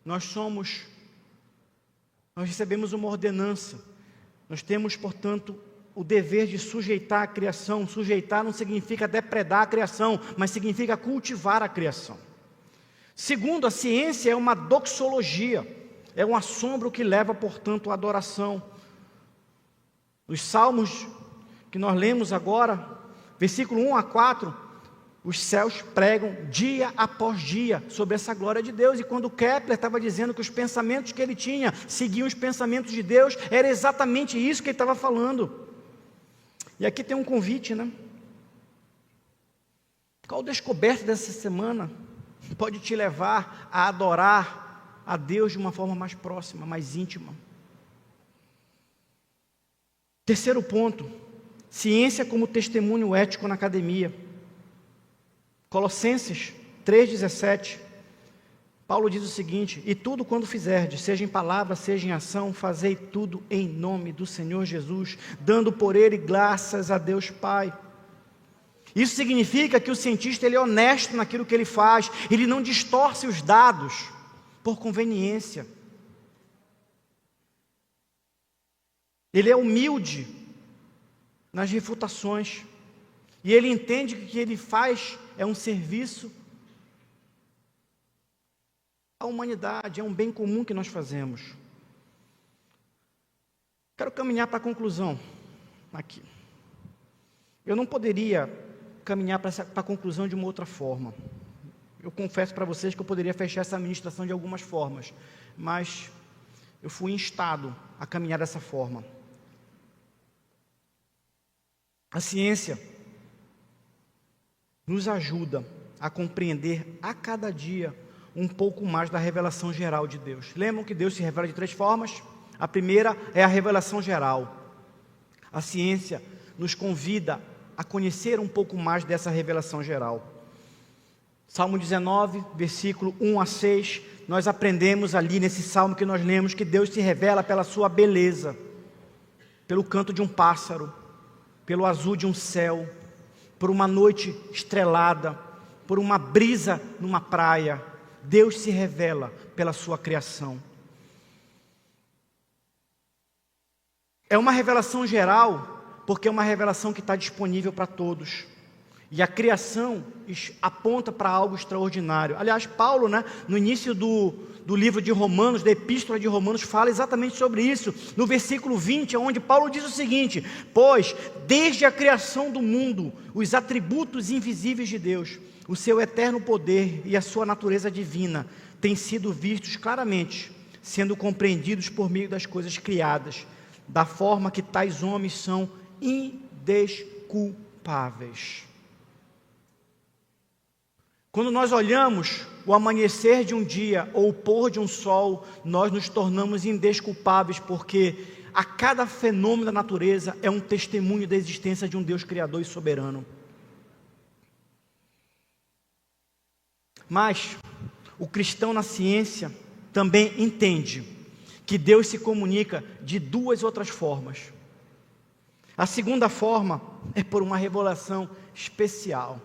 Nós recebemos uma ordenança. Nós temos, portanto, o dever de sujeitar a criação. Sujeitar não significa depredar a criação, mas significa cultivar a criação. Segundo, a ciência é uma doxologia. É um assombro que leva, portanto, à adoração. Os salmos que nós lemos agora, versículo 1 a 4, os céus pregam dia após dia sobre essa glória de Deus. E quando Kepler estava dizendo que os pensamentos que ele tinha seguiam os pensamentos de Deus, era exatamente isso que ele estava falando. E aqui tem um convite, né? Qual descoberta dessa semana pode te levar a adorar a Deus de uma forma mais próxima, mais íntima? Terceiro ponto: ciência como testemunho ético na academia. Colossenses 3,17, Paulo diz o seguinte: e tudo quando fizerdes, seja em palavra, seja em ação, fazei tudo em nome do Senhor Jesus, dando por ele graças a Deus Pai. Isso significa que o cientista ele é honesto naquilo que ele faz, ele não distorce os dados por conveniência. Ele é humilde nas refutações. E ele entende que o que ele faz é um serviço à humanidade, é um bem comum que nós fazemos. Quero caminhar para a conclusão aqui. Eu não poderia caminhar para a conclusão de uma outra forma. Eu confesso para vocês que eu poderia fechar essa ministração de algumas formas, mas eu fui instado a caminhar dessa forma. A ciência nos ajuda a compreender a cada dia um pouco mais da revelação geral de Deus. Lembram que Deus se revela de 3 formas? A primeira é a revelação geral. A ciência nos convida a conhecer um pouco mais dessa revelação geral. Salmo 19, versículo 1 a 6, nós aprendemos ali nesse salmo que nós lemos que Deus se revela pela sua beleza, pelo canto de um pássaro, pelo azul de um céu, por uma noite estrelada, por uma brisa numa praia. Deus se revela pela sua criação. É uma revelação geral, porque é uma revelação que está disponível para todos. E a criação aponta para algo extraordinário. Aliás, Paulo, no início do livro de Romanos, da Epístola de Romanos, fala exatamente sobre isso. No versículo 20, onde Paulo diz o seguinte: pois, desde a criação do mundo, os atributos invisíveis de Deus, o seu eterno poder e a sua natureza divina, têm sido vistos claramente, sendo compreendidos por meio das coisas criadas, da forma que tais homens são indesculpáveis. Quando nós olhamos o amanhecer de um dia ou o pôr de um sol, nós nos tornamos indesculpáveis, porque a cada fenômeno da natureza é um testemunho da existência de um Deus criador e soberano. Mas o cristão na ciência também entende que Deus se comunica de duas outras formas. A segunda forma é por uma revelação especial.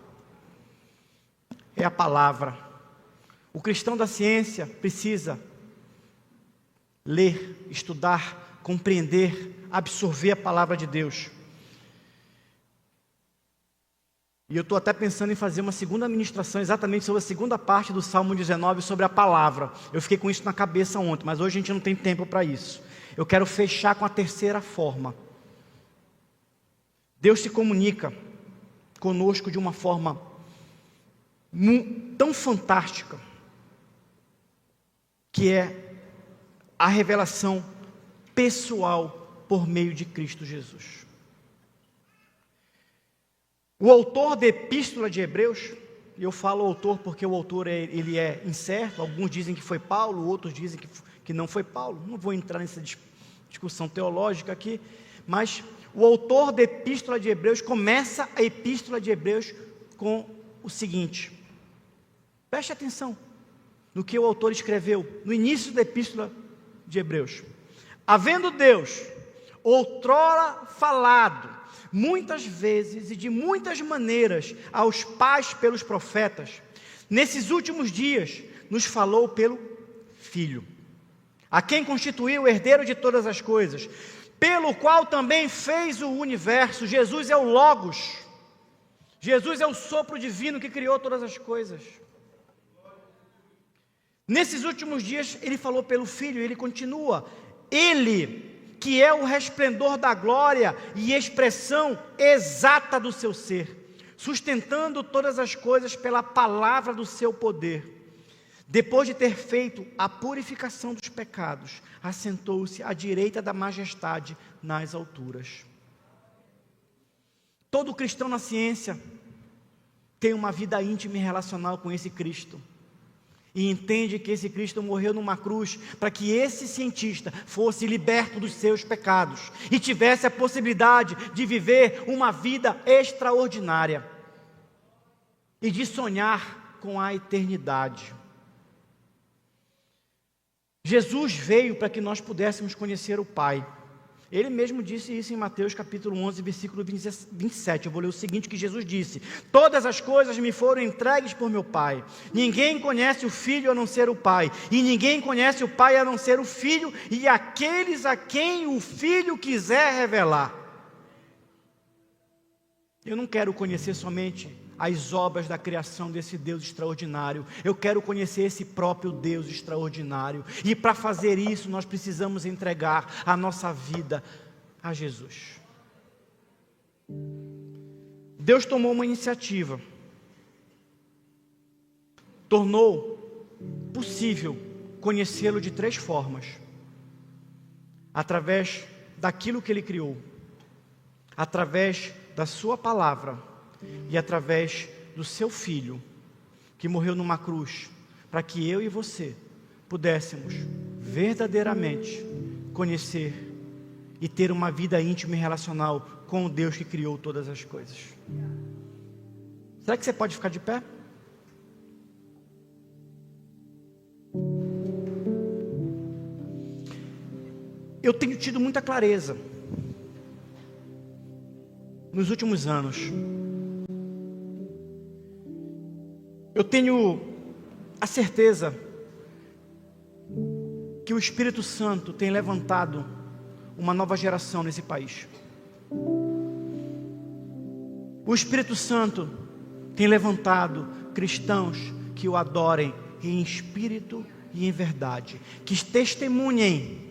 É a palavra. O cristão da ciência precisa ler, estudar, compreender, absorver a palavra de Deus. E eu estou até pensando em fazer uma segunda ministração exatamente sobre a segunda parte do Salmo 19, sobre a palavra. Eu fiquei com isso na cabeça ontem, mas hoje a gente não tem tempo para isso. Eu quero fechar com a terceira forma. Deus se comunica conosco de uma forma tão fantástica, que é a revelação pessoal por meio de Cristo Jesus. O autor da Epístola de Hebreus, e eu falo autor porque o autor ele é incerto, alguns dizem que foi Paulo, outros dizem que não foi Paulo, não vou entrar nessa discussão teológica aqui, mas o autor da Epístola de Hebreus começa a Epístola de Hebreus com o seguinte: preste atenção no que o autor escreveu no início da Epístola de Hebreus. Havendo Deus outrora falado muitas vezes e de muitas maneiras aos pais pelos profetas, nesses últimos dias nos falou pelo Filho, a quem constituiu o herdeiro de todas as coisas, pelo qual também fez o universo. Jesus é o Logos, Jesus é o sopro divino que criou todas as coisas. Nesses últimos dias ele falou pelo Filho, ele continua: ele que é o resplendor da glória e expressão exata do seu ser, sustentando todas as coisas pela palavra do seu poder, depois de ter feito a purificação dos pecados, assentou-se à direita da majestade nas alturas. Todo cristão na ciência tem uma vida íntima e relacional com esse Cristo, e entende que esse Cristo morreu numa cruz para que esse cientista fosse liberto dos seus pecados e tivesse a possibilidade de viver uma vida extraordinária e de sonhar com a eternidade. Jesus veio para que nós pudéssemos conhecer o Pai. Ele mesmo disse isso em Mateus capítulo 11, versículo 27. Eu vou ler o seguinte que Jesus disse: todas as coisas me foram entregues por meu Pai. Ninguém conhece o Filho a não ser o Pai, e ninguém conhece o Pai a não ser o Filho, e aqueles a quem o Filho quiser revelar. Eu não quero conhecer somente as obras da criação desse Deus extraordinário. Eu quero conhecer esse próprio Deus extraordinário. E para fazer isso, nós precisamos entregar a nossa vida a Jesus. Deus tomou uma iniciativa. Tornou possível conhecê-lo de três formas: através daquilo que Ele criou, através da sua palavra e através do seu Filho, que morreu numa cruz, para que eu e você pudéssemos verdadeiramente conhecer e ter uma vida íntima e relacional com o Deus que criou todas as coisas. Será que você pode ficar de pé? Eu tenho tido muita clareza nos últimos anos. Eu tenho a certeza que o Espírito Santo tem levantado uma nova geração nesse país. O Espírito Santo tem levantado cristãos que o adorem em espírito e em verdade, que testemunhem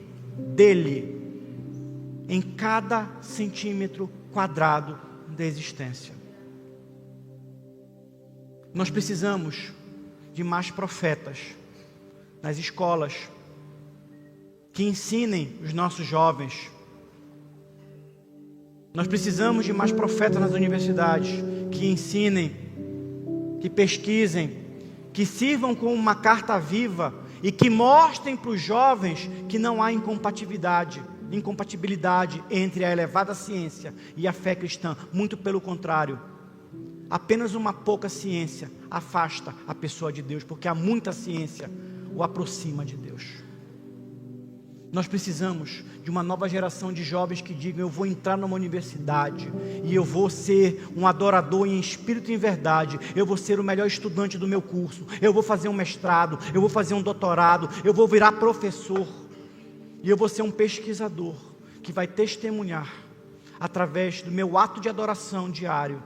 dele em cada centímetro quadrado da existência. Nós precisamos de mais profetas nas escolas, que ensinem os nossos jovens. Nós precisamos de mais profetas nas universidades, que ensinem, que pesquisem, que sirvam como uma carta viva e que mostrem para os jovens que não há incompatibilidade entre a elevada ciência e a fé cristã. Muito pelo contrário, apenas uma pouca ciência afasta a pessoa de Deus, porque há muita ciência o aproxima de Deus. Nós precisamos de uma nova geração de jovens que digam: eu vou entrar numa universidade e eu vou ser um adorador em espírito e em verdade, eu vou ser o melhor estudante do meu curso, eu vou fazer um mestrado, eu vou fazer um doutorado, eu vou virar professor, e eu vou ser um pesquisador que vai testemunhar através do meu ato de adoração diário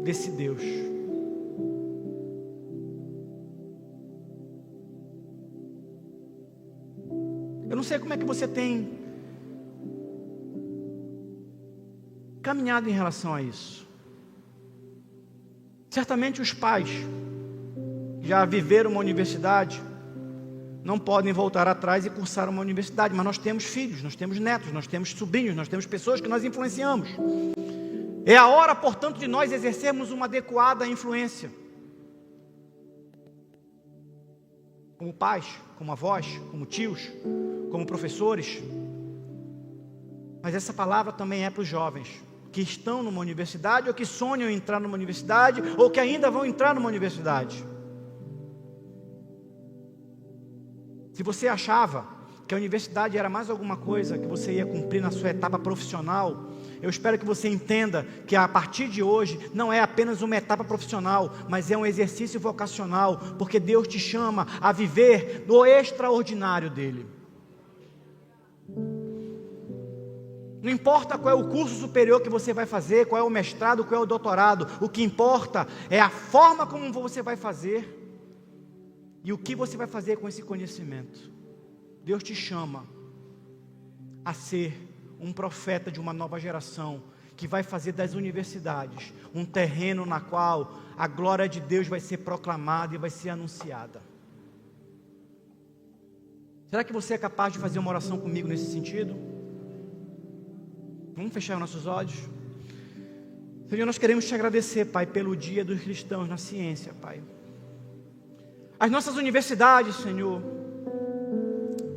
desse Deus. Eu não sei como é que você tem caminhado em relação a isso. Certamente os pais que já viveram uma universidade não podem voltar atrás e cursar uma universidade, mas nós temos filhos, nós temos netos, nós temos sobrinhos, nós temos pessoas que nós influenciamos. É a hora, portanto, de nós exercermos uma adequada influência. Como pais, como avós, como tios, como professores. Mas essa palavra também é para os jovens que estão numa universidade, ou que sonham em entrar numa universidade, ou que ainda vão entrar numa universidade. Se você achava que a universidade era mais alguma coisa que você ia cumprir na sua etapa profissional, eu espero que você entenda que a partir de hoje não é apenas uma etapa profissional, mas é um exercício vocacional, porque Deus te chama a viver do extraordinário dele. Não importa qual é o curso superior que você vai fazer, qual é o mestrado, qual é o doutorado, o que importa é a forma como você vai fazer e o que você vai fazer com esse conhecimento. Deus te chama a ser um profeta de uma nova geração, que vai fazer das universidades um terreno na qual a glória de Deus vai ser proclamada e vai ser anunciada. Será que você é capaz de fazer uma oração comigo nesse sentido? Vamos fechar nossos olhos? Senhor, nós queremos te agradecer, Pai, pelo dia dos cristãos na ciência, Pai. As universidades, Senhor,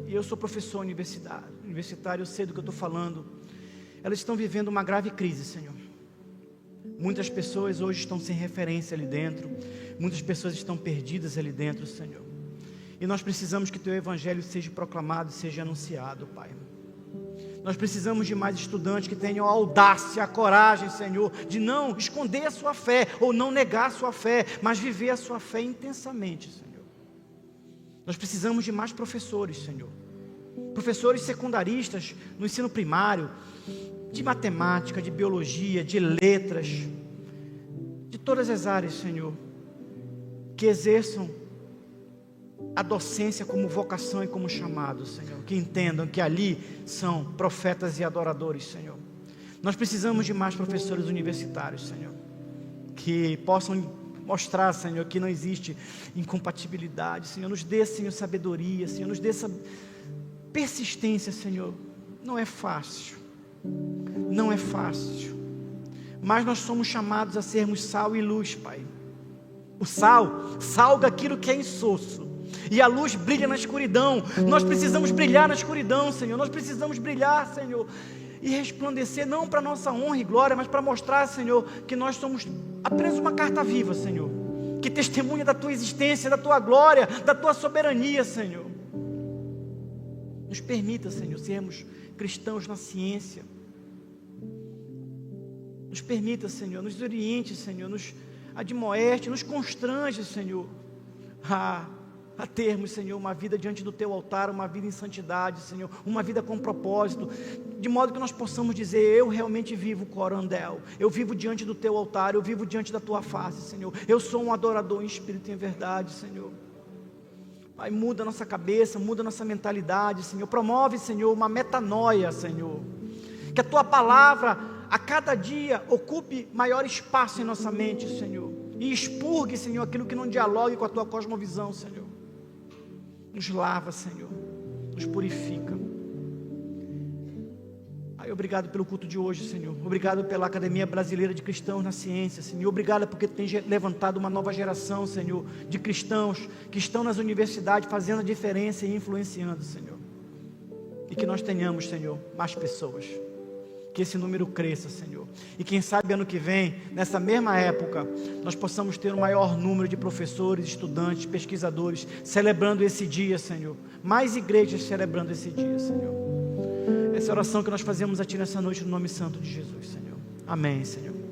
e eu sou professor universitário, eu sei do que eu estou falando, elas estão vivendo uma grave crise, Senhor. Muitas pessoas hoje estão sem referência ali dentro, muitas pessoas estão perdidas ali dentro, Senhor. E nós precisamos que Teu Evangelho seja proclamado e seja anunciado, Pai. Nós precisamos de mais estudantes que tenham a audácia, a coragem, Senhor, de não esconder a sua fé, ou não negar a sua fé, mas viver a sua fé intensamente, Senhor. Nós precisamos de mais professores, Senhor. Professores secundaristas no ensino primário, de matemática, de biologia, de letras, de todas as áreas, Senhor, que exerçam a docência como vocação e como chamado, Senhor, que entendam que ali são profetas e adoradores, Senhor. Nós precisamos de mais professores universitários, Senhor, que possam mostrar, Senhor, que não existe incompatibilidade, Senhor. Nos dê, Senhor, sabedoria, Senhor, nos dê essa persistência, Senhor. Não é fácil, não é fácil, mas nós somos chamados a sermos sal e luz, Pai. O sal salga aquilo que é insosso, e a luz brilha na escuridão. Nós precisamos brilhar na escuridão, Senhor. Nós precisamos brilhar, Senhor, e resplandecer, não para nossa honra e glória, mas para mostrar, Senhor, que nós somos apenas uma carta viva, Senhor, que testemunha da Tua existência, da Tua glória, da Tua soberania, Senhor. Nos permita, Senhor, sermos cristãos na ciência. Nos permita, Senhor, nos oriente, Senhor, nos admoeste, nos constrange, Senhor, a termos, Senhor, uma vida diante do Teu altar, uma vida em santidade, Senhor, uma vida com propósito, de modo que nós possamos dizer: eu realmente vivo corandel, eu vivo diante do Teu altar, eu vivo diante da Tua face, Senhor, eu sou um adorador em espírito e em verdade, Senhor. Pai, muda a nossa cabeça, muda a nossa mentalidade, Senhor, promove, Senhor, uma metanoia, Senhor, que a Tua palavra a cada dia ocupe maior espaço em nossa mente, Senhor, e expurgue, Senhor, aquilo que não dialogue com a Tua cosmovisão, Senhor. Nos lava, Senhor, nos purifica. Pai, obrigado pelo culto de hoje, Senhor. Obrigado pela Academia Brasileira de Cristãos na Ciência, Senhor. Obrigado porque tem levantado uma nova geração, Senhor, de cristãos que estão nas universidades fazendo a diferença e influenciando, Senhor. E que nós tenhamos, Senhor, mais pessoas. Que esse número cresça, Senhor. E quem sabe ano que vem, nessa mesma época, nós possamos ter um maior número de professores, estudantes, pesquisadores, celebrando esse dia, Senhor. Mais igrejas celebrando esse dia, Senhor. Essa é a oração que nós fazemos a Ti nessa noite, no nome santo de Jesus, Senhor. Amém, Senhor.